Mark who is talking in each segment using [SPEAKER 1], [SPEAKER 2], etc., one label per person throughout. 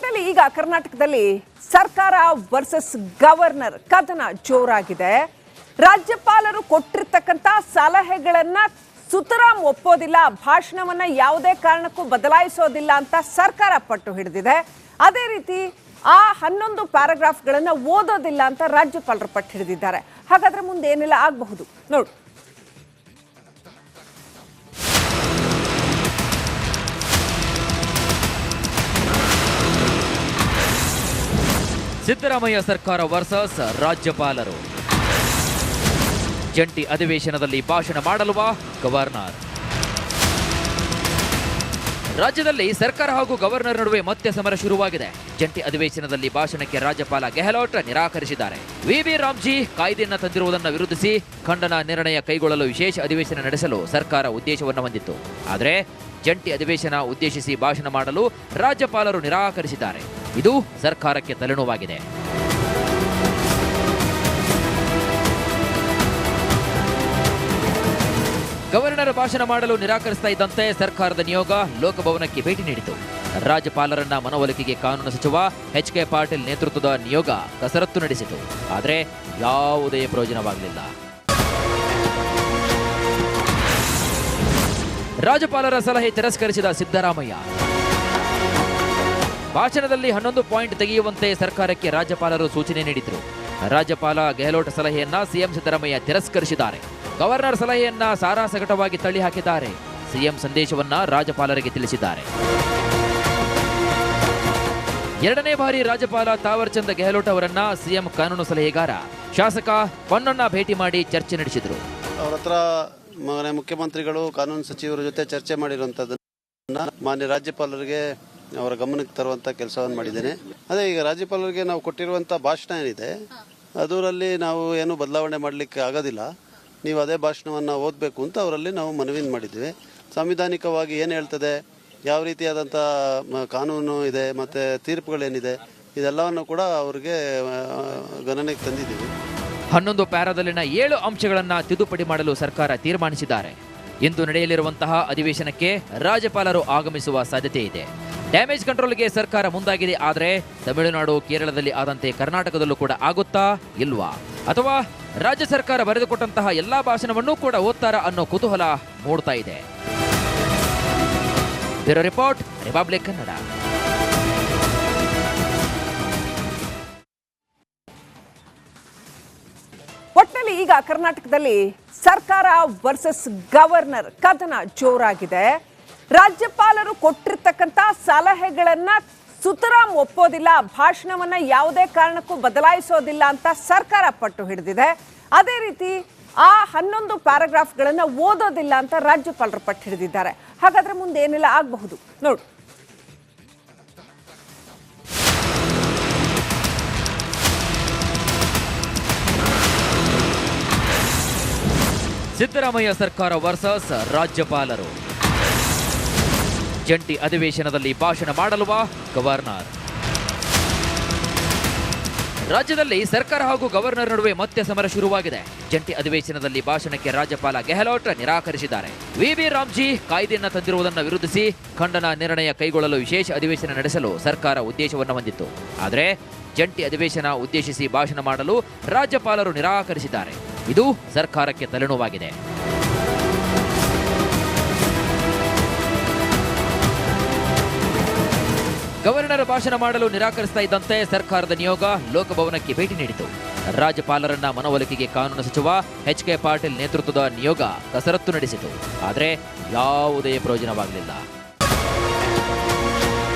[SPEAKER 1] ಒಟ್ಟಿನಲ್ಲಿ ಈಗ ಕರ್ನಾಟಕದಲ್ಲಿ ಸರ್ಕಾರ ವರ್ಸಸ್ ಗವರ್ನರ್ ಕದನ ಜೋರಾಗಿದೆ. ರಾಜ್ಯಪಾಲರು ಕೊಟ್ಟಿರ್ತಕ್ಕಂಥ ಸಲಹೆಗಳನ್ನ ಸುತರಾಂ ಒಪ್ಪೋದಿಲ್ಲ, ಭಾಷಣವನ್ನ ಯಾವುದೇ ಕಾರಣಕ್ಕೂ ಬದಲಾಯಿಸೋದಿಲ್ಲ ಅಂತ ಸರ್ಕಾರ ಪಟ್ಟು ಹಿಡಿದಿದೆ. ಅದೇ ರೀತಿ ಆ 11 ಪ್ಯಾರಾಗ್ರಾಫ್ಗಳನ್ನು ಓದೋದಿಲ್ಲ ಅಂತ ರಾಜ್ಯಪಾಲರು ಪಟ್ಟು ಹಿಡಿದಿದ್ದಾರೆ. ಹಾಗಾದ್ರೆ ಮುಂದೆ ಏನೆಲ್ಲ ಆಗಬಹುದು ನೋಡು.
[SPEAKER 2] ಸಿದ್ದರಾಮಯ್ಯ ಸರ್ಕಾರ ವರ್ಸಸ್ ರಾಜ್ಯಪಾಲರು. ಜಂಟಿ ಅಧಿವೇಶನದಲ್ಲಿ ಭಾಷಣ ಮಾಡಲ್ವಾ ಗವರ್ನರ್? ರಾಜ್ಯದಲ್ಲಿ ಸರ್ಕಾರ ಹಾಗೂ ಗವರ್ನರ್ ನಡುವೆ ಮತ್ತೆ ಸಮರ ಶುರುವಾಗಿದೆ. ಜಂಟಿ ಅಧಿವೇಶನದಲ್ಲಿ ಭಾಷಣಕ್ಕೆ ರಾಜ್ಯಪಾಲ ಗೆಹ್ಲೋಟ್ ನಿರಾಕರಿಸಿದ್ದಾರೆ. ವಿ ರಾಮ್ಜಿ ಕಾಯ್ದೆಯನ್ನು ತಂದಿರುವುದನ್ನು ವಿರೋಧಿಸಿ ಖಂಡನ ನಿರ್ಣಯ ಕೈಗೊಳ್ಳಲು ವಿಶೇಷ ಅಧಿವೇಶನ ನಡೆಸಲು ಸರ್ಕಾರ ಉದ್ದೇಶವನ್ನು ಹೊಂದಿತ್ತು. ಆದರೆ ಜಂಟಿ ಅಧಿವೇಶನ ಉದ್ದೇಶಿಸಿ ಭಾಷಣ ಮಾಡಲು ರಾಜ್ಯಪಾಲರು ನಿರಾಕರಿಸಿದ್ದಾರೆ. ಇದು ಸರ್ಕಾರಕ್ಕೆ ತಲೆನೋವಾಗಿದೆ. ಗವರ್ನರ್ ಭಾಷಣ ಮಾಡಲು ನಿರಾಕರಿಸ್ತಾ ಇದ್ದಂತೆ ಸರ್ಕಾರದ ನಿಯೋಗ ಲೋಕಭವನಕ್ಕೆ ಭೇಟಿ ನೀಡಿತು. ರಾಜ್ಯಪಾಲರನ್ನ ಮನವೊಲಿಕೆಗೆ ಕಾನೂನು ಸಚಿವ ಎಚ್.ಕೆ. ಪಾಟೀಲ್ ನೇತೃತ್ವದ ನಿಯೋಗ ಕಸರತ್ತು ನಡೆಸಿತು. ಆದರೆ ಯಾವುದೇ ಪ್ರಯೋಜನವಾಗಲಿಲ್ಲ. ರಾಜ್ಯಪಾಲರ ಸಲಹೆ ತಿರಸ್ಕರಿಸಿದ ಸಿದ್ದರಾಮಯ್ಯ. ಭಾಷಣದಲ್ಲಿ 11 ಪಾಯಿಂಟ್ ತೆಗೆಯುವಂತೆ ಸರ್ಕಾರಕ್ಕೆ ರಾಜ್ಯಪಾಲರು ಸೂಚನೆ ನೀಡಿದರು. ರಾಜ್ಯಪಾಲ ಗೆಹ್ಲೋಟ್ ಸಲಹೆಯನ್ನ ಸಿಎಂ ಸಿದ್ದರಾಮಯ್ಯ ತಿರಸ್ಕರಿಸಿದ್ದಾರೆ. ಗವರ್ನರ್ ಸಲಹೆಯನ್ನ ಸಾರಾಸಗಟವಾಗಿ ತಳ್ಳಿ ಹಾಕಿದ್ದಾರೆ. ಸಿಎಂ ಸಂದೇಶವನ್ನ ರಾಜ್ಯಪಾಲರಿಗೆ ತಿಳಿಸಿದ್ದಾರೆ. ಎರಡನೇ ಬಾರಿ ರಾಜ್ಯಪಾಲ ತಾವರ್ಚಂದ್ ಗೆಹ್ಲೋಟ್ ಅವರನ್ನ ಸಿಎಂ ಕಾನೂನು ಸಲಹೆಗಾರ ಶಾಸಕ ಪೊನ್ನಣ್ಣ ಭೇಟಿ ಮಾಡಿ ಚರ್ಚೆ ನಡೆಸಿದರು.
[SPEAKER 3] ಅವರ ಹತ್ರ ಮುಖ್ಯಮಂತ್ರಿಗಳು ಕಾನೂನು ಸಚಿವರ ಜೊತೆ ಚರ್ಚೆ ಮಾಡಿರುವಂತದ್ದನ್ನ ಮಾನ್ಯ ರಾಜ್ಯಪಾಲರಿಗೆ ಅವರ ಗಮನಕ್ಕೆ ತರುವಂತ ಕೆಲಸವನ್ನು ಮಾಡಿದ್ದೇನೆ. ಅದೇ ಈಗ ರಾಜ್ಯಪಾಲರಿಗೆ ನಾವು ಕೊಟ್ಟಿರುವಂತ ಭಾಷಣ ಏನಿದೆ ಅದರಲ್ಲಿ ನಾವು ಏನು ಬದಲಾವಣೆ ಮಾಡಲಿಕ್ಕೆ ಆಗೋದಿಲ್ಲ. ನೀವು ಅದೇ ಭಾಷಣವನ್ನು ಓದಬೇಕು ಅಂತ ಅವರಲ್ಲಿ ನಾವು ಮನವಿಯನ್ನು ಮಾಡಿದ್ವಿ. ಸಾಂವಿಧಾನಿಕವಾಗಿ ಏನು ಹೇಳ್ತದೆ, ಯಾವ ರೀತಿಯಾದಂಥ ಕಾನೂನು ಇದೆ ಮತ್ತು ತೀರ್ಪುಗಳೇನಿದೆ ಇದೆಲ್ಲವನ್ನು ಕೂಡ ಅವರಿಗೆ ಗಣನೆಗೆ ತಂದಿದ್ದೀವಿ.
[SPEAKER 2] 11 ಪ್ಯಾರಾದಲ್ಲಿನ 7 ಅಂಶಗಳನ್ನು ತಿದ್ದುಪಡಿ ಮಾಡಲು ಸರ್ಕಾರ ತೀರ್ಮಾನಿಸಿದ್ದಾರೆ. ಇಂದು ನಡೆಯಲಿರುವಂತಹ ಅಧಿವೇಶನಕ್ಕೆ ರಾಜ್ಯಪಾಲರು ಆಗಮಿಸುವ ಸಾಧ್ಯತೆ ಇದೆ. ಡ್ಯಾಮೇಜ್ ಕಂಟ್ರೋಲ್ಗೆ ಸರ್ಕಾರ ಮುಂದಾಗಿದೆ. ಆದರೆ ತಮಿಳುನಾಡು, ಕೇರಳದಲ್ಲಿ ಆದಂತೆ ಕರ್ನಾಟಕದಲ್ಲೂ ಕೂಡ ಆಗುತ್ತಾ ಇಲ್ವಾ? ಅಥವಾ ರಾಜ್ಯ ಸರ್ಕಾರ ಬರೆದುಕೊಟ್ಟಂತಹ ಎಲ್ಲಾ ಭಾಷಣವನ್ನೂ ಕೂಡ ಓದ್ತಾರಾ ಅನ್ನೋ ಕುತೂಹಲ ಮೂಡ್ತಾ ಇದೆ. Bureau report, republic Kannada.
[SPEAKER 1] ಒಟ್ಟಿನಲ್ಲಿ ಈಗ ಕರ್ನಾಟಕದಲ್ಲಿ ಸರ್ಕಾರ ವರ್ಸಸ್ ಗವರ್ನರ್ ಕದನ ಜೋರಾಗಿದೆ. ರಾಜ್ಯಪಾಲರು ಕೊಟ್ಟಿರ್ತಕ್ಕಂಥ ಸಲಹೆಗಳನ್ನ ಸುತರಾಂ ಒಪ್ಪೋದಿಲ್ಲ, ಭಾಷಣವನ್ನ ಯಾವುದೇ ಕಾರಣಕ್ಕೂ ಬದಲಾಯಿಸೋದಿಲ್ಲ ಅಂತ ಸರ್ಕಾರ ಪಟ್ಟು ಹಿಡಿದಿದೆ. ಅದೇ ರೀತಿ ಆ 11 ಪ್ಯಾರಾಗ್ರಾಫ್ಗಳನ್ನು ಓದೋದಿಲ್ಲ ಅಂತ ರಾಜ್ಯಪಾಲರು ಪಟ್ಟು ಹಿಡಿದಿದ್ದಾರೆ. ಹಾಗಾದ್ರೆ ಮುಂದೆ ಏನೆಲ್ಲ ಆಗಬಹುದು ನೋಡು.
[SPEAKER 2] ಸಿದ್ದರಾಮಯ್ಯ ಸರ್ಕಾರ ವರ್ಸಸ್ ರಾಜ್ಯಪಾಲರು. ಜಂಟಿ ಅಧಿವೇಶನದಲ್ಲಿ ಭಾಷಣ ಮಾಡಲ್ವಾ ಗವರ್ನರ್? ರಾಜ್ಯದಲ್ಲಿ ಸರ್ಕಾರ ಹಾಗೂ ಗವರ್ನರ್ ನಡುವೆ ಮತ್ತೆ ಸಮರ ಶುರುವಾಗಿದೆ. ಜಂಟಿ ಅಧಿವೇಶನದಲ್ಲಿ ಭಾಷಣಕ್ಕೆ ರಾಜ್ಯಪಾಲ ಗೆಹ್ಲೋಟ್ ನಿರಾಕರಿಸಿದ್ದಾರೆ. ವಿ ರಾಮ್ಜಿ ಕಾಯ್ದೆಯನ್ನು ತಂದಿರುವುದನ್ನು ವಿರೋಧಿಸಿ ಖಂಡನ ನಿರ್ಣಯ ಕೈಗೊಳ್ಳಲು ವಿಶೇಷ ಅಧಿವೇಶನ ನಡೆಸಲು ಸರ್ಕಾರ ಉದ್ದೇಶವನ್ನು ಹೊಂದಿತ್ತು. ಆದರೆ ಜಂಟಿ ಅಧಿವೇಶನ ಉದ್ದೇಶಿಸಿ ಭಾಷಣ ಮಾಡಲು ರಾಜ್ಯಪಾಲರು ನಿರಾಕರಿಸಿದ್ದಾರೆ. ಇದು ಸರ್ಕಾರಕ್ಕೆ ತಲೆನೋವಾಗಿದೆ. ಗವರ್ನರ್ ಭಾಷಣ ಮಾಡಲು ನಿರಾಕರಿಸ್ತಾ ಇದ್ದಂತೆ ಸರ್ಕಾರದ ನಿಯೋಗ ಲೋಕಭವನಕ್ಕೆ ಭೇಟಿ ನೀಡಿತು. ರಾಜ್ಯಪಾಲರನ್ನ ಮನವೊಲಿಕೆಗೆ ಕಾನೂನು ಸಚಿವ ಎಚ್.ಕೆ. ಪಾಟೀಲ್ ನೇತೃತ್ವದ ನಿಯೋಗ ಕಸರತ್ತು ನಡೆಸಿತು. ಆದರೆ ಯಾವುದೇ ಪ್ರಯೋಜನವಾಗಲಿಲ್ಲ.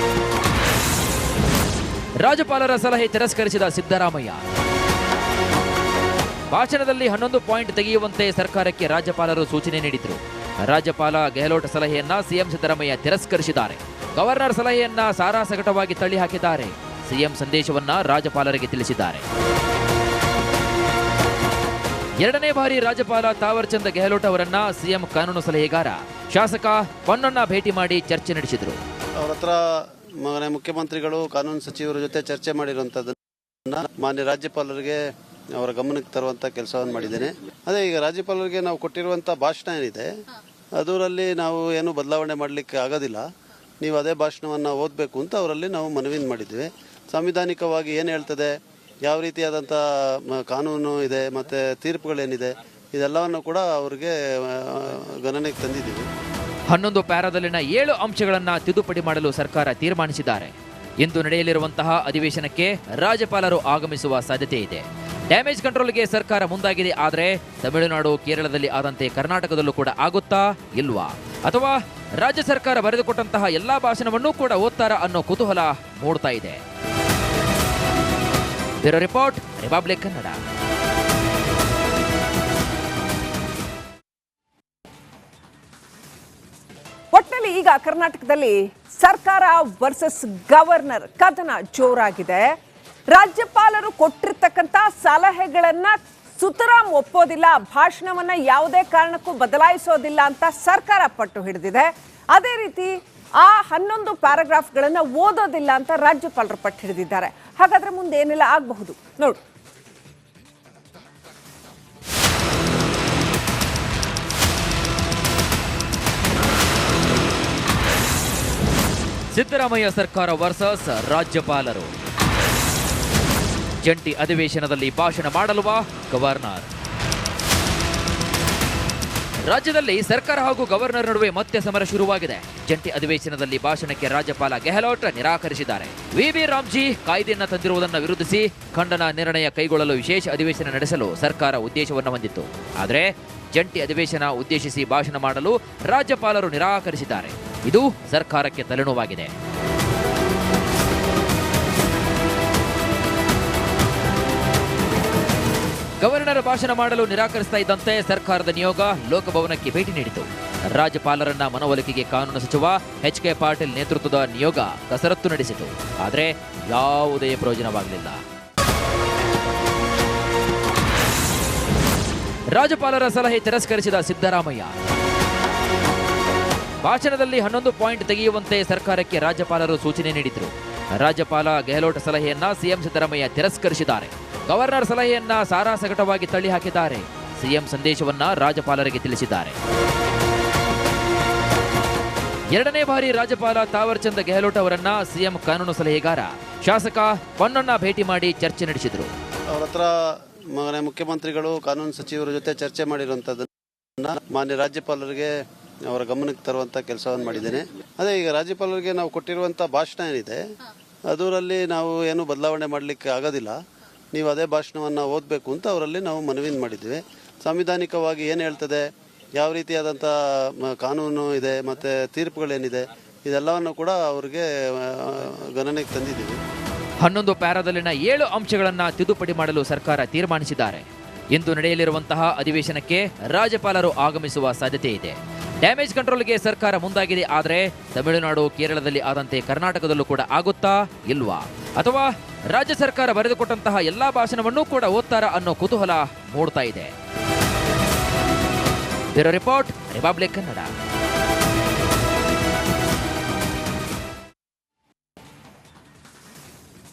[SPEAKER 2] ರಾಜ್ಯಪಾಲರ ಸಲಹೆ ತಿರಸ್ಕರಿಸಿದ ಸಿದ್ದರಾಮಯ್ಯ. ಭಾಷಣದಲ್ಲಿ 11 ಪಾಯಿಂಟ್ ತೆಗೆಯುವಂತೆ ಸರ್ಕಾರಕ್ಕೆ ರಾಜ್ಯಪಾಲರು ಸೂಚನೆ ನೀಡಿದರು. ರಾಜ್ಯಪಾಲ ಗೆಹ್ಲೋಟ್ ಸಲಹೆಯನ್ನ ಸಿಎಂ ಸಿದ್ದರಾಮಯ್ಯ ತಿರಸ್ಕರಿಸಿದ್ದಾರೆ. ಗವರ್ನರ್ ಸಲಹೆಯನ್ನ ಸಾರಾಸಗಟವಾಗಿ ತಳ್ಳಿ ಹಾಕಿದ್ದಾರೆ. ಸಿಎಂ ಸಂದೇಶವನ್ನ ರಾಜ್ಯಪಾಲರಿಗೆ ತಿಳಿಸಿದ್ದಾರೆ. ಎರಡನೇ ಬಾರಿ ರಾಜ್ಯಪಾಲ ತಾವರ್ಚಂದ್ ಗೆಹ್ಲೋಟ್ ಅವರನ್ನ ಸಿಎಂ ಕಾನೂನು ಸಲಹೆಗಾರ ಶಾಸಕ ಪೊನ್ನಣ್ಣ ಭೇಟಿ ಮಾಡಿ ಚರ್ಚೆ ನಡೆಸಿದರು.
[SPEAKER 3] ಅವರ ಹತ್ರ ಮುಖ್ಯಮಂತ್ರಿಗಳು ಕಾನೂನು ಸಚಿವರ ಜೊತೆ ಚರ್ಚೆ ಮಾಡಿರುವಂತದ್ದನ್ನ ಮಾನ್ಯ ರಾಜ್ಯಪಾಲರಿಗೆ ಅವರ ಗಮನಕ್ಕೆ ತರುವಂತ ಕೆಲಸವನ್ನು ಮಾಡಿದ್ದೇನೆ. ಅದೇ ಈಗ ರಾಜ್ಯಪಾಲರಿಗೆ ನಾವು ಕೊಟ್ಟಿರುವಂತ ಭಾಷಣ ಏನಿದೆ ಅದರಲ್ಲಿ ನಾವು ಏನು ಬದಲಾವಣೆ ಮಾಡಲಿಕ್ಕೆ ಆಗೋದಿಲ್ಲ. ನೀವು ಅದೇ ಭಾಷಣವನ್ನು ಓದಬೇಕು ಅಂತ ಅವರಲ್ಲಿ ನಾವು ಮನವಿ ಮಾಡಿದ್ವಿ. ಸಾಂವಿಧಾನಿಕವಾಗಿ ಏನು ಹೇಳ್ತದೆ, ಯಾವ ರೀತಿಯಾದಂಥ ಕಾನೂನು ಇದೆ ಮತ್ತು ತೀರ್ಪುಗಳೇನಿದೆ ಇದೆಲ್ಲವನ್ನು ಕೂಡ ಅವ್ರಿಗೆ ಗಣನೆಗೆ ತಂದಿದ್ದೀವಿ.
[SPEAKER 2] 11 ಪ್ಯಾರಾದಲ್ಲಿನ 7 ಅಂಶಗಳನ್ನು ತಿದ್ದುಪಡಿ ಮಾಡಲು ಸರ್ಕಾರ ತೀರ್ಮಾನಿಸಿದ್ದಾರೆ. ಇಂದು ನಡೆಯಲಿರುವಂತಹ ಅಧಿವೇಶನಕ್ಕೆ ರಾಜ್ಯಪಾಲರು ಆಗಮಿಸುವ ಸಾಧ್ಯತೆ ಇದೆ. ಡ್ಯಾಮೇಜ್ ಕಂಟ್ರೋಲ್ಗೆ ಸರ್ಕಾರ ಮುಂದಾಗಿದೆ. ಆದರೆ ತಮಿಳುನಾಡು, ಕೇರಳದಲ್ಲಿ ಆದಂತೆ ಕರ್ನಾಟಕದಲ್ಲೂ ಕೂಡ ಆಗುತ್ತಾ ಇಲ್ವಾ? ಅಥವಾ ರಾಜ್ಯ ಸರ್ಕಾರ ಬರೆದುಕೊಟ್ಟಂತಹ ಎಲ್ಲಾ ಭಾಷಣವನ್ನೂ ಕೂಡ ಓದ್ತಾರಾ ಅನ್ನೋ ಕುತೂಹಲ ಮೂಡ್ತಾ ಇದೆ. Bureau report, republic Kannada.
[SPEAKER 1] ಒಟ್ಟಿನಲ್ಲಿ ಈಗ ಕರ್ನಾಟಕದಲ್ಲಿ ಸರ್ಕಾರ ವರ್ಸಸ್ ಗವರ್ನರ್ ಕದನ ಜೋರಾಗಿದೆ. ರಾಜ್ಯಪಾಲರು ಕೊಟ್ಟಿರ್ತಕ್ಕಂಥ ಸಲಹೆಗಳನ್ನ ಸುತರಾಂ ಒಪ್ಪೋದಿಲ್ಲ, ಭಾಷಣವನ್ನ ಯಾವುದೇ ಕಾರಣಕ್ಕೂ ಬದಲಾಯಿಸೋದಿಲ್ಲ ಅಂತ ಸರ್ಕಾರ ಪಟ್ಟು ಹಿಡಿದಿದೆ. ಅದೇ ರೀತಿ ಆ 11 ಪ್ಯಾರಾಗ್ರಾಫ್ಗಳನ್ನ ಓದೋದಿಲ್ಲ ಅಂತ ರಾಜ್ಯಪಾಲರು ಪಟ್ಟು ಹಿಡಿದಿದ್ದಾರೆ. ಹಾಗಾದ್ರೆ ಮುಂದೆ ಏನೆಲ್ಲ ಆಗಬಹುದು ನೋಡು.
[SPEAKER 2] ಸಿದ್ದರಾಮಯ್ಯ ಸರ್ಕಾರ ವರ್ಸಸ್ ರಾಜ್ಯಪಾಲರು. ಜಂಟಿ ಅಧಿವೇಶನದಲ್ಲಿ ಭಾಷಣ ಮಾಡಲ್ವಾ ಗವರ್ನರ್? ರಾಜ್ಯದಲ್ಲಿ ಸರ್ಕಾರ ಹಾಗೂ ಗವರ್ನರ್ ನಡುವೆ ಮತ್ತೆ ಸಮರ ಶುರುವಾಗಿದೆ. ಜಂಟಿ ಅಧಿವೇಶನದಲ್ಲಿ ಭಾಷಣಕ್ಕೆ ರಾಜ್ಯಪಾಲ ಗೆಹ್ಲೋಟ್ ನಿರಾಕರಿಸಿದ್ದಾರೆ. ವಿವಿ ರಾಮ್ಜಿ ಕಾಯ್ದೆಯನ್ನು ತಂದಿರುವುದನ್ನು ವಿರೋಧಿಸಿ ಖಂಡನ ನಿರ್ಣಯ ಕೈಗೊಳ್ಳಲು ವಿಶೇಷ ಅಧಿವೇಶನ ನಡೆಸಲು ಸರ್ಕಾರ ಉದ್ದೇಶವನ್ನು ಹೊಂದಿತ್ತು. ಆದರೆ ಜಂಟಿ ಅಧಿವೇಶನ ಉದ್ದೇಶಿಸಿ ಭಾಷಣ ಮಾಡಲು ರಾಜ್ಯಪಾಲರು ನಿರಾಕರಿಸಿದ್ದಾರೆ. ಇದು ಸರ್ಕಾರಕ್ಕೆ ತಲೆನೋವಾಗಿದೆ. ಗವರ್ನರ್ ಭಾಷಣ ಮಾಡಲು ನಿರಾಕರಿಸ್ತಾ ಇದ್ದಂತೆ ಸರ್ಕಾರದ ನಿಯೋಗ ಲೋಕಭವನಕ್ಕೆ ಭೇಟಿ ನೀಡಿತು. ರಾಜ್ಯಪಾಲರನ್ನ ಮನವೊಲಿಕೆಗೆ ಕಾನೂನು ಸಚಿವ ಎಚ್.ಕೆ. ಪಾಟೀಲ್ ನೇತೃತ್ವದ ನಿಯೋಗ ಕಸರತ್ತು ನಡೆಸಿತು. ಆದರೆ ಯಾವುದೇ ಪ್ರಯೋಜನವಾಗಲಿಲ್ಲ. ರಾಜ್ಯಪಾಲರ ಸಲಹೆ ತಿರಸ್ಕರಿಸಿದ ಸಿದ್ದರಾಮಯ್ಯ. ಭಾಷಣದಲ್ಲಿ 11 ಪಾಯಿಂಟ್ ತೆಗೆಯುವಂತೆ ಸರ್ಕಾರಕ್ಕೆ ರಾಜ್ಯಪಾಲರು ಸೂಚನೆ ನೀಡಿದ್ರು. ರಾಜ್ಯಪಾಲ ಗೆಹ್ಲೋಟ್ ಸಲಹೆಯನ್ನ ಸಿಎಂ ಸಿದ್ದರಾಮಯ್ಯ ತಿರಸ್ಕರಿಸಿದ್ದಾರೆ. ಗವರ್ನರ್ ಸಲಹೆಯನ್ನ ಸಾರಾಸಗಟವಾಗಿ ತಳ್ಳಿ ಹಾಕಿದ್ದಾರೆ. ಸಿಎಂ ಸಂದೇಶವನ್ನ ರಾಜ್ಯಪಾಲರಿಗೆ ತಿಳಿಸಿದ್ದಾರೆ. 2ನೇ ಬಾರಿ ರಾಜ್ಯಪಾಲ ತಾವರ್ ಚಂದ್ ಗೆಹ್ಲೋಟ್ ಅವರನ್ನ ಸಿಎಂ ಕಾನೂನು ಸಲಹೆಗಾರ ಶಾಸಕ ಪೊನ್ನಣ್ಣ ಭೇಟಿ ಮಾಡಿ ಚರ್ಚೆ ನಡೆಸಿದ್ರು.
[SPEAKER 3] ಅವ್ರ ಹತ್ರ ಮುಖ್ಯಮಂತ್ರಿಗಳು ಕಾನೂನು ಸಚಿವರ ಜೊತೆ ಚರ್ಚೆ ಮಾಡಿರುವಂಥದ್ದನ್ನ ಮಾನ್ಯ ರಾಜ್ಯಪಾಲರಿಗೆ ಅವರ ಗಮನಕ್ಕೆ ತರುವಂಥ ಕೆಲಸವನ್ನು ಮಾಡಿದ್ದೇನೆ. ಅದೇ ಈಗ ರಾಜ್ಯಪಾಲರಿಗೆ ನಾವು ಕೊಟ್ಟಿರುವಂಥ ಭಾಷಣ ಏನಿದೆ ಅದರಲ್ಲಿ ನಾವು ಏನು ಬದಲಾವಣೆ ಮಾಡಲಿಕ್ಕೆ ಆಗೋದಿಲ್ಲ, ನೀವು ಅದೇ ಭಾಷಣವನ್ನು ಓದಬೇಕು ಅಂತ ಅವರಲ್ಲಿ ನಾವು ಮನವಿ ಮಾಡಿದ್ವಿ. ಸಾಂವಿಧಾನಿಕವಾಗಿ ಏನು ಹೇಳ್ತದೆ, ಯಾವ ರೀತಿಯಾದಂಥ ಕಾನೂನು ಇದೆ ಮತ್ತು ತೀರ್ಪುಗಳೇನಿದೆ ಇದೆಲ್ಲವನ್ನು ಕೂಡ ಅವ್ರಿಗೆ ಗಣನೆಗೆ ತಂದಿದ್ದೀವಿ.
[SPEAKER 2] 11 ಪ್ಯಾರಾದಲ್ಲಿನ 7 ಅಂಶಗಳನ್ನು ತಿದ್ದುಪಡಿ ಮಾಡಲು ಸರ್ಕಾರ ತೀರ್ಮಾನಿಸಿದ್ದಾರೆ. ಇಂದು ನಡೆಯಲಿರುವಂತಹ ಅಧಿವೇಶನಕ್ಕೆ ರಾಜ್ಯಪಾಲರು ಆಗಮಿಸುವ ಸಾಧ್ಯತೆ ಇದೆ. ಡ್ಯಾಮೇಜ್ ಕಂಟ್ರೋಲ್ಗೆ ಸರ್ಕಾರ ಮುಂದಾಗಿದೆ. ಆದರೆ ತಮಿಳುನಾಡು, ಕೇರಳದಲ್ಲಿ ಆದಂತೆ ಕರ್ನಾಟಕದಲ್ಲೂ ಕೂಡ ಆಗುತ್ತಾ ಇಲ್ವಾ? ಅಥವಾ ರಾಜ್ಯ ಸರ್ಕಾರ ಬರೆದುಕೊಟ್ಟಂತಹ ಎಲ್ಲಾ ಭಾಷಣವನ್ನೂ ಕೂಡ ಓದ್ತಾರಾ ಅನ್ನೋ ಕುತೂಹಲ ಮೂಡ್ತಾ ಇದೆ. Bureau report, republic Kannada.